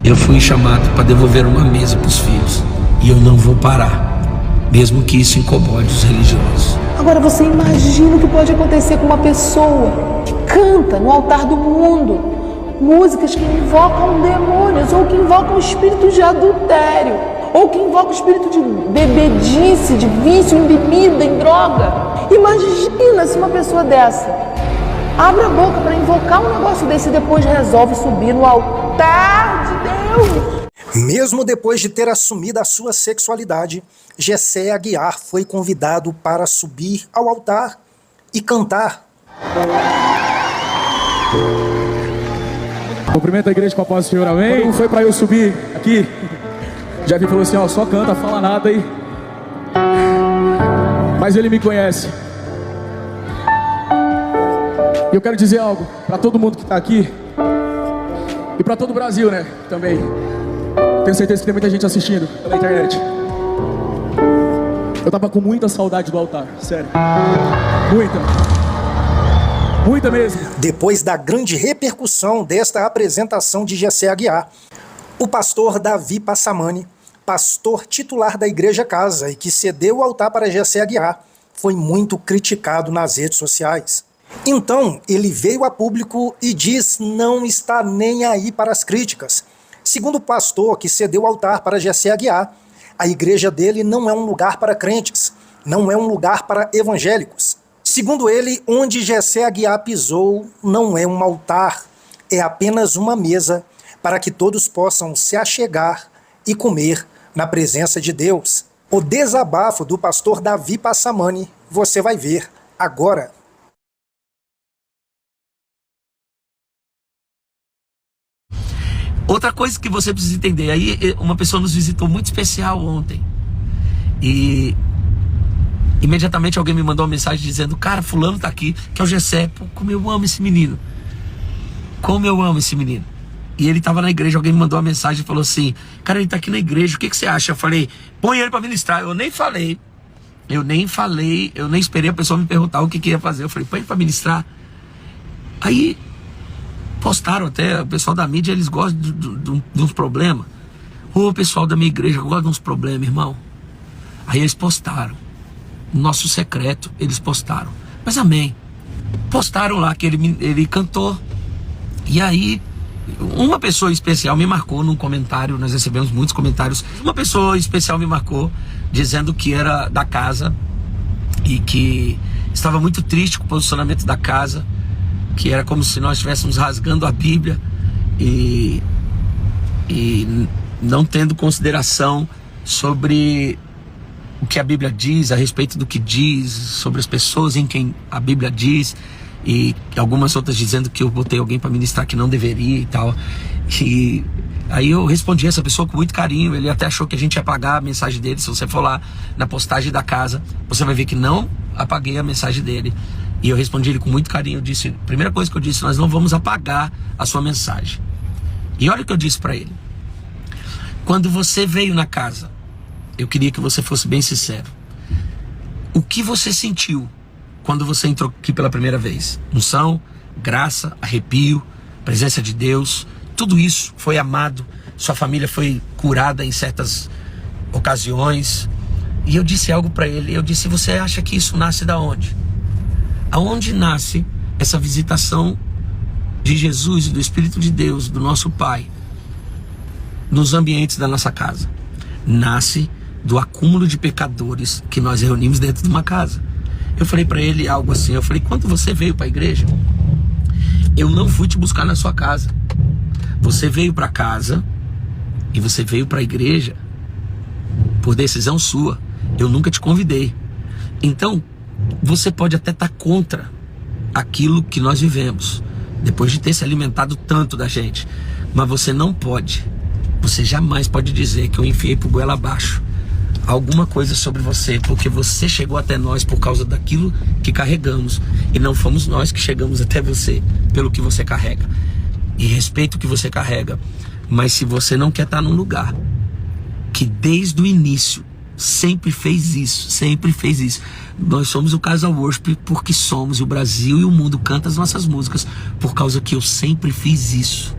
Eu fui chamado para devolver uma mesa para os filhos. E eu não vou parar, mesmo que isso incomode os religiosos. Agora você imagina o que pode acontecer com uma pessoa que canta no altar do mundo músicas que invocam demônios, ou que invocam espíritos de adultério, ou que invocam espírito de bebedice, de vício em bebida, em droga. Imagina se uma pessoa dessa abre a boca para invocar um negócio desse e depois resolve subir no altar de Deus. Mesmo depois de ter assumido a sua sexualidade, Jessé Aguiar foi convidado para subir ao altar e cantar. Cumprimento a igreja com a paz do Senhor, amém? Quando foi para eu subir aqui, já vi, falou assim, ó, só canta, fala nada aí. Mas ele me conhece. E eu quero dizer algo para todo mundo que está aqui e para todo o Brasil, né, também. Tenho certeza que tem muita gente assistindo pela internet. Eu tava com muita saudade do altar, sério. Muita mesmo. Depois da grande repercussão desta apresentação de Jessé Aguiar, o pastor Davi Passamani, pastor titular da Igreja Casa e que cedeu o altar para Jessé Aguiar, foi muito criticado nas redes sociais. Então, ele veio a público e diz não estar nem aí para as críticas. Segundo o pastor que cedeu o altar para Jessé Aguiar, a igreja dele não é um lugar para crentes, não é um lugar para evangélicos. Segundo ele, onde Jessé Aguiar pisou não é um altar, é apenas uma mesa para que todos possam se achegar e comer na presença de Deus. O desabafo do pastor Davi Passamani você vai ver agora. Outra coisa que você precisa entender, aí uma pessoa nos visitou muito especial ontem. E imediatamente alguém me mandou uma mensagem dizendo, cara, fulano tá aqui, que é o Jessé. Pô, como eu amo esse menino. Como eu amo esse menino. E ele tava na igreja, alguém me mandou uma mensagem e falou assim, cara, ele tá aqui na igreja, o que você acha? Eu falei, põe ele pra ministrar. Eu nem esperei a pessoa me perguntar o que ia fazer. Eu falei, põe ele pra ministrar. Aí postaram até, o pessoal da mídia, eles gostam de uns problemas. O pessoal da minha igreja gosta de uns problemas, irmão. Aí eles postaram. Nosso secreto, eles postaram. Mas amém. Postaram lá que ele cantou. E aí, uma pessoa especial me marcou num comentário, nós recebemos muitos comentários. Uma pessoa especial me marcou, dizendo que era da casa e que estava muito triste com o posicionamento da casa, que era como se nós estivéssemos rasgando a Bíblia e não tendo consideração sobre o que a Bíblia diz, a respeito do que diz, sobre as pessoas em quem a Bíblia diz, e algumas outras dizendo que eu botei alguém para ministrar que não deveria e tal. E aí eu respondi essa pessoa com muito carinho. Ele até achou que a gente ia apagar a mensagem dele. Se você for lá na postagem da casa, você vai ver que não apaguei a mensagem dele. E eu respondi ele com muito carinho. Eu disse, primeira coisa que eu disse, nós não vamos apagar a sua mensagem. E olha o que eu disse para ele. Quando você veio na casa, eu queria que você fosse bem sincero. O que você sentiu quando você entrou aqui pela primeira vez? Unção, graça, arrepio, presença de Deus, tudo isso foi amado. Sua família foi curada em certas ocasiões. E eu disse algo para ele. Eu disse, você acha que isso nasce da onde? Aonde nasce essa visitação de Jesus e do Espírito de Deus, do nosso Pai, nos ambientes da nossa casa? Nasce do acúmulo de pecadores que nós reunimos dentro de uma casa. Eu falei para ele algo assim, eu falei, quando você veio para a igreja, eu não fui te buscar na sua casa. Você veio para casa e você veio para a igreja por decisão sua. Eu nunca te convidei. Então, você pode até estar contra aquilo que nós vivemos, depois de ter se alimentado tanto da gente, mas você não pode, você jamais pode dizer que eu enfiei pro goela abaixo alguma coisa sobre você, porque você chegou até nós por causa daquilo que carregamos, e não fomos nós que chegamos até você pelo que você carrega. E respeito o que você carrega, mas se você não quer estar num lugar que desde o início sempre fez isso, nós somos o Casa Worship porque somos, e o Brasil e o mundo canta as nossas músicas por causa que eu sempre fiz isso.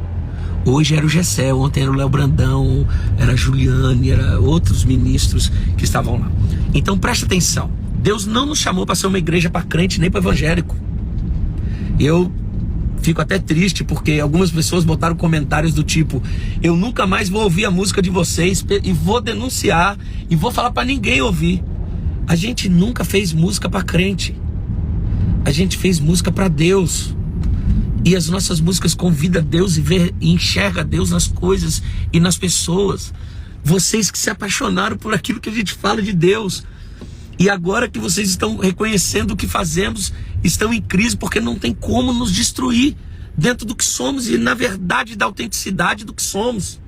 Hoje era o Gessé, ontem era o Léo Brandão, era a Juliane, era outros ministros que estavam lá. Então presta atenção, Deus não nos chamou para ser uma igreja para crente nem para evangélico. Eu fico até triste porque algumas pessoas botaram comentários do tipo: eu nunca mais vou ouvir a música de vocês e vou denunciar e vou falar para ninguém ouvir. A gente nunca fez música para crente, a gente fez música para Deus. E as nossas músicas convidam Deus e enxerga Deus nas coisas e nas pessoas. Vocês que se apaixonaram por aquilo que a gente fala de Deus, e agora que vocês estão reconhecendo o que fazemos, estão em crise porque não tem como nos destruir dentro do que somos e na verdade da autenticidade do que somos.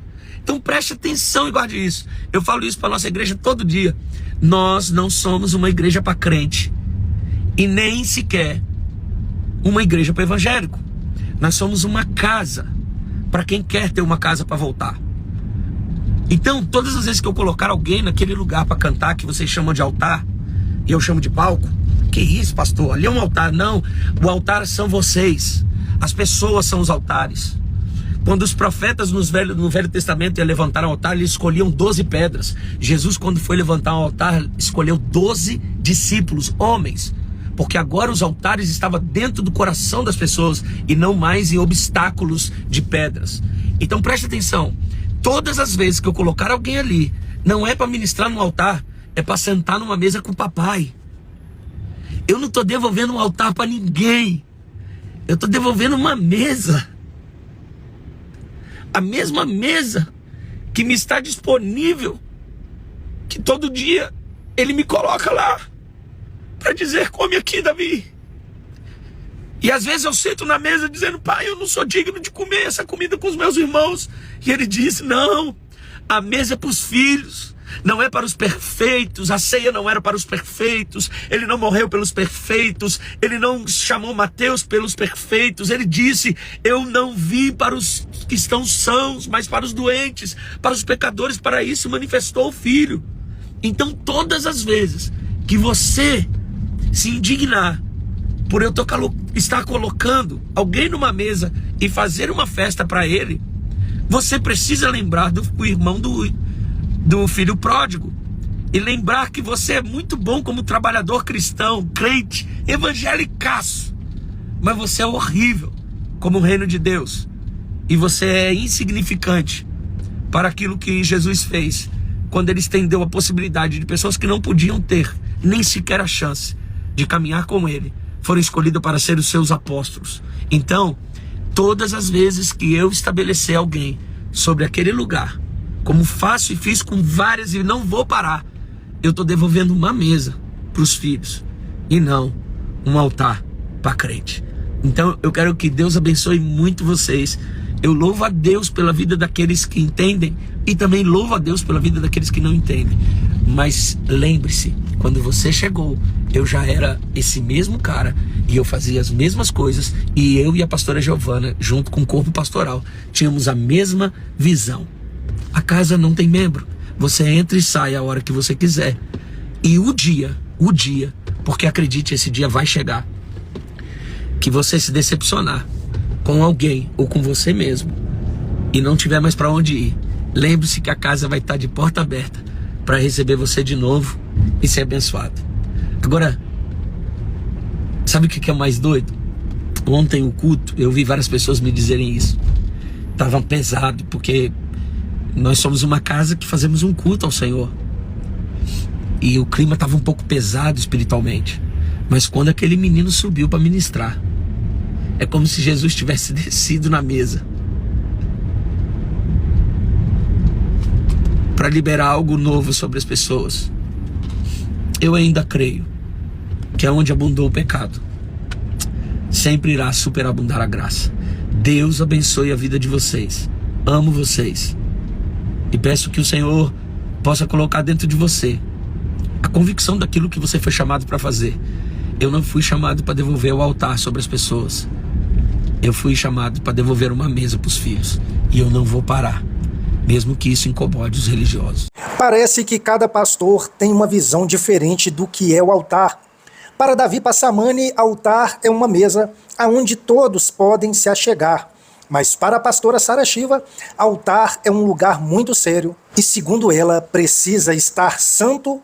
Então preste atenção e guarde isso. Eu falo isso para nossa igreja todo dia. Nós não somos uma igreja para crente e nem sequer uma igreja para evangélico. Nós somos uma casa para quem quer ter uma casa para voltar. Então, todas as vezes que eu colocar alguém naquele lugar para cantar, que vocês chamam de altar, e eu chamo de palco, que isso, pastor? Ali é um altar. Não, o altar são vocês. As pessoas são os altares. Quando os profetas no Velho Testamento iam levantar um altar, eles escolhiam 12 pedras. Jesus, quando foi levantar um altar, escolheu 12 discípulos, homens. Porque agora os altares estavam dentro do coração das pessoas e não mais em obstáculos de pedras. Então preste atenção, todas as vezes que eu colocar alguém ali, não é para ministrar no altar, é para sentar numa mesa com o papai. Eu não estou devolvendo um altar para ninguém, eu estou devolvendo uma mesa. A mesma mesa que me está disponível, que todo dia ele me coloca lá para dizer: come aqui, Davi. E às vezes eu sento na mesa dizendo: pai, eu não sou digno de comer essa comida com os meus irmãos. E ele disse: não, a mesa é para os filhos, não é para os perfeitos. A ceia não era para os perfeitos. Ele não morreu pelos perfeitos, ele não chamou Mateus pelos perfeitos. Ele disse: eu não vim para os que estão sãos, mas para os doentes, para os pecadores. Para isso manifestou o Filho. Então todas as vezes que você se indignar por eu estar colocando alguém numa mesa e fazer uma festa para ele, você precisa lembrar do irmão do filho pródigo e lembrar que você é muito bom como trabalhador cristão, crente, evangelicaço, mas você é horrível como o reino de Deus, e você é insignificante para aquilo que Jesus fez quando ele estendeu a possibilidade de pessoas que não podiam ter nem sequer a chance de caminhar com ele, foram escolhidos para ser os seus apóstolos. Então, todas as vezes que eu estabelecer alguém sobre aquele lugar, como faço e fiz com várias e não vou parar, eu estou devolvendo uma mesa para os filhos e não um altar para crente. Então eu quero que Deus abençoe muito vocês. Eu louvo a Deus pela vida daqueles que entendem e também louvo a Deus pela vida daqueles que não entendem. Mas lembre-se, quando você chegou, eu já era esse mesmo cara e eu fazia as mesmas coisas, e eu e a pastora Giovana, junto com o corpo pastoral, tínhamos a mesma visão. A casa não tem membro, você entra e sai a hora que você quiser. E o dia, porque acredite, esse dia vai chegar, que você se decepcionar com alguém ou com você mesmo e não tiver mais para onde ir, lembre-se que a casa vai estar de porta aberta para receber você de novo e ser abençoado. Agora, sabe o que é mais doido? Ontem o culto, eu vi várias pessoas me dizerem isso. Tava pesado, porque nós somos uma casa que fazemos um culto ao Senhor. E o clima estava um pouco pesado espiritualmente. Mas quando aquele menino subiu para ministrar, é como se Jesus tivesse descido na mesa para liberar algo novo sobre as pessoas. Eu ainda creio que é onde abundou o pecado, sempre irá superabundar a graça. Deus abençoe a vida de vocês. Amo vocês e peço que o Senhor possa colocar dentro de você a convicção daquilo que você foi chamado para fazer. Eu não fui chamado para devolver o altar sobre as pessoas. Eu fui chamado para devolver uma mesa para os filhos. E eu não vou parar, mesmo que isso incomode os religiosos. Parece que cada pastor tem uma visão diferente do que é o altar. Para Davi Passamani, altar é uma mesa aonde todos podem se achegar. Mas para a pastora Sara Shiva, altar é um lugar muito sério e, segundo ela, precisa estar santo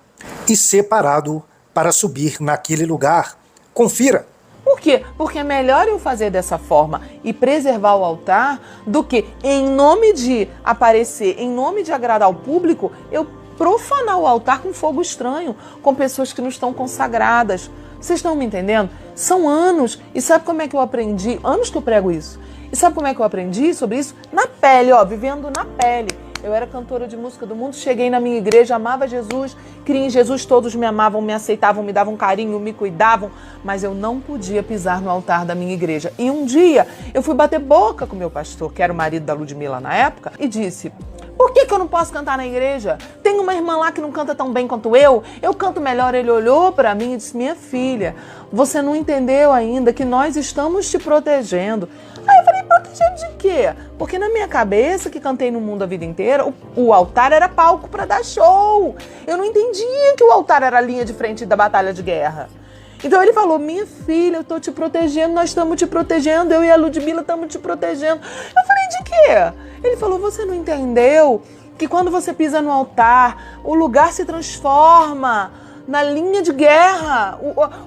e separado para subir naquele lugar. Confira. Por quê? Porque é melhor eu fazer dessa forma e preservar o altar do que, em nome de aparecer, em nome de agradar ao público, eu profanar o altar com fogo estranho, com pessoas que não estão consagradas. Vocês estão me entendendo? São anos. E sabe como é que eu aprendi? Anos que eu prego isso. E sabe como é que eu aprendi sobre isso? Na pele, vivendo na pele. Eu era cantora de música do mundo, cheguei na minha igreja, amava Jesus, criei em Jesus, todos me amavam, me aceitavam, me davam carinho, me cuidavam, mas eu não podia pisar no altar da minha igreja. E um dia eu fui bater boca com meu pastor, que era o marido da Ludmilla na época, e disse: por que eu não posso cantar na igreja? Tem uma irmã lá que não canta tão bem quanto eu canto melhor. Ele olhou para mim e disse: minha filha, você não entendeu ainda que nós estamos te protegendo. Aí eu falei: protegendo de quê? Porque na minha cabeça, que cantei no mundo a vida inteira, o altar era palco para dar show. Eu não entendia que o altar era a linha de frente da batalha de guerra. Então ele falou: minha filha, eu tô te protegendo, nós estamos te protegendo, eu e a Ludmilla estamos te protegendo. Eu falei: de quê? Ele falou: você não entendeu que quando você pisa no altar, o lugar se transforma na linha de guerra.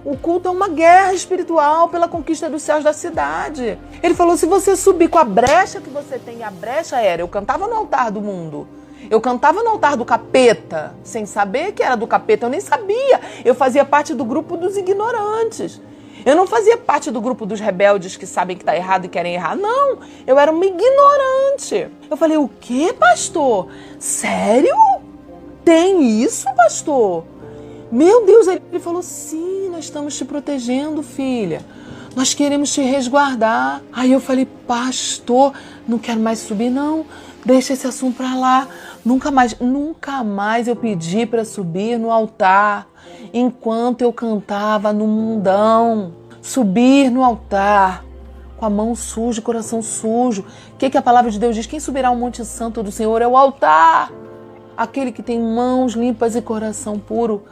O culto é uma guerra espiritual pela conquista dos céus da cidade. Ele falou: se você subir com a brecha que você tem, a brecha era, eu cantava no altar do mundo, eu cantava no altar do capeta, sem saber que era do capeta, eu nem sabia. Eu fazia parte do grupo dos ignorantes. Eu não fazia parte do grupo dos rebeldes que sabem que está errado e querem errar. Não, eu era uma ignorante. Eu falei: o quê, pastor? Sério? Tem isso, pastor? Meu Deus, ele falou: sim, nós estamos te protegendo, filha. Nós queremos te resguardar. Aí eu falei: pastor, não quero mais subir, não. Deixa esse assunto pra lá. Nunca mais eu pedi para subir no altar enquanto eu cantava no mundão. Subir no altar com a mão suja, coração sujo. O que a palavra de Deus diz? Quem subirá ao Monte Santo do Senhor é o altar. Aquele que tem mãos limpas e coração puro.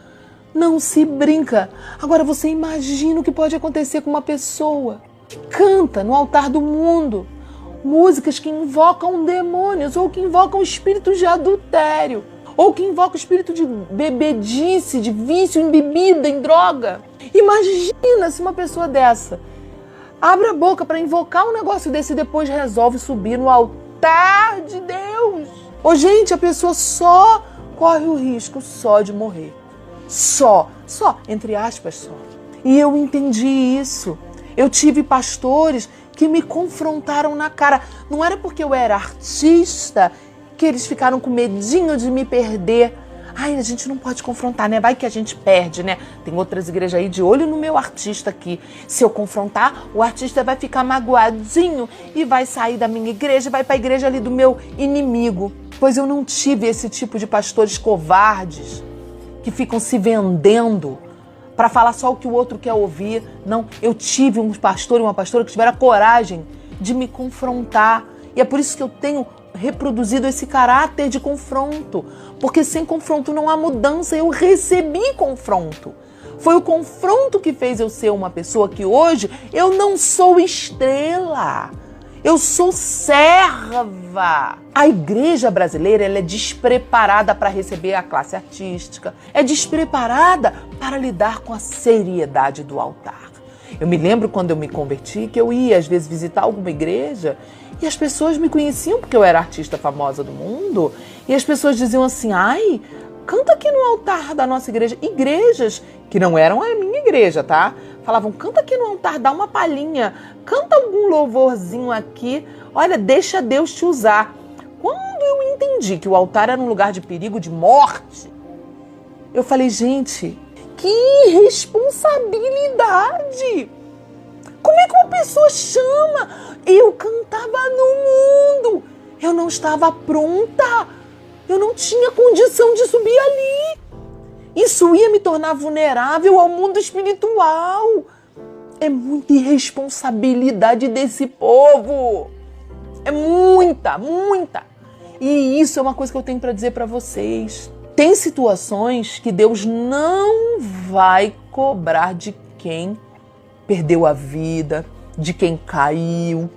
Não se brinca. Agora você imagina o que pode acontecer com uma pessoa que canta no altar do mundo músicas que invocam demônios, ou que invocam espíritos de adultério, ou que invocam o espírito de bebedice, de vício em bebida, em droga. Imagina se uma pessoa dessa abre a boca para invocar um negócio desse e depois resolve subir no altar de Deus. Ô, gente, a pessoa só corre o risco só de morrer. Só, entre aspas, só. E eu entendi isso. Eu tive pastores que me confrontaram na cara. Não era porque eu era artista que eles ficaram com medinho de me perder. Ai, a gente não pode confrontar, né? Vai que a gente perde, né? Tem outras igrejas aí de olho no meu artista aqui. Se eu confrontar, o artista vai ficar magoadinho e vai sair da minha igreja, vai para a igreja ali do meu inimigo. Pois eu não tive esse tipo de pastores covardes que ficam se vendendo para falar só o que o outro quer ouvir. Não, eu tive um pastor e uma pastora que tiveram a coragem de me confrontar. E é por isso que eu tenho reproduzido esse caráter de confronto. Porque sem confronto não há mudança. Eu recebi confronto. Foi o confronto que fez eu ser uma pessoa que hoje eu não sou estrela. Eu sou serva. A igreja brasileira ela é despreparada para receber a classe artística. É despreparada para lidar com a seriedade do altar. Eu me lembro quando eu me converti que eu ia às vezes visitar alguma igreja e as pessoas me conheciam porque eu era artista famosa do mundo. E as pessoas diziam assim: ai, canta aqui no altar da nossa igreja. Igrejas que não eram a minha igreja, tá? Falavam: canta aqui no altar, dá uma palhinha, canta algum louvorzinho aqui, olha, deixa Deus te usar. Quando eu entendi que o altar era um lugar de perigo, de morte, eu falei: gente, que irresponsabilidade! Como é que uma pessoa chama? Eu cantava no mundo, eu não estava pronta, eu não tinha condição de subir ali. Isso ia me tornar vulnerável ao mundo espiritual. É muita irresponsabilidade desse povo. É muita, muita. E isso é uma coisa que eu tenho para dizer para vocês. Tem situações que Deus não vai cobrar de quem perdeu a vida, de quem caiu.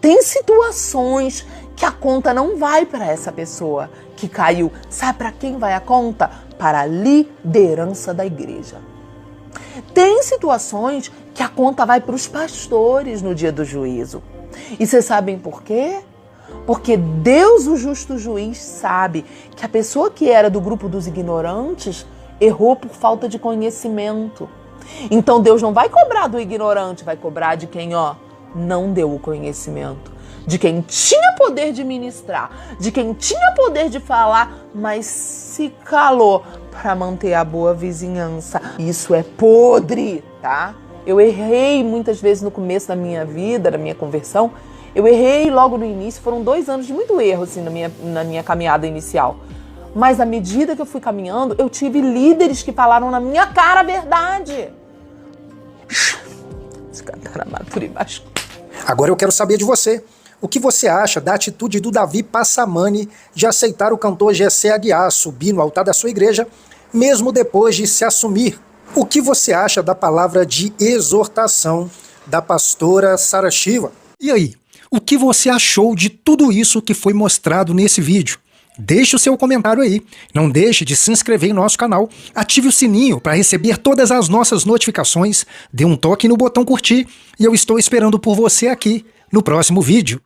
Tem situações que a conta não vai para essa pessoa que caiu. Sabe para quem vai a conta? Para a liderança da igreja. Tem situações que a conta vai para os pastores no dia do juízo. E vocês sabem por quê? Porque Deus, o justo juiz, sabe que a pessoa que era do grupo dos ignorantes errou por falta de conhecimento. Então Deus não vai cobrar do ignorante, vai cobrar de quem, não deu o conhecimento. De quem tinha poder de ministrar, de quem tinha poder de falar, mas se calou para manter a boa vizinhança. Isso é podre, tá? Eu errei muitas vezes no começo da minha vida, da minha conversão. Eu errei logo no início, foram 2 anos de muito erro assim, na minha caminhada inicial. Mas à medida que eu fui caminhando, eu tive líderes que falaram na minha cara a verdade. Agora eu quero saber de você. O que você acha da atitude do Davi Passamani de aceitar o cantor Gessé Aguiar subir no altar da sua igreja, mesmo depois de se assumir? O que você acha da palavra de exortação da pastora Sara Shiva? E aí, o que você achou de tudo isso que foi mostrado nesse vídeo? Deixe o seu comentário aí. Não deixe de se inscrever em nosso canal, ative o sininho para receber todas as nossas notificações, dê um toque no botão curtir e eu estou esperando por você aqui no próximo vídeo.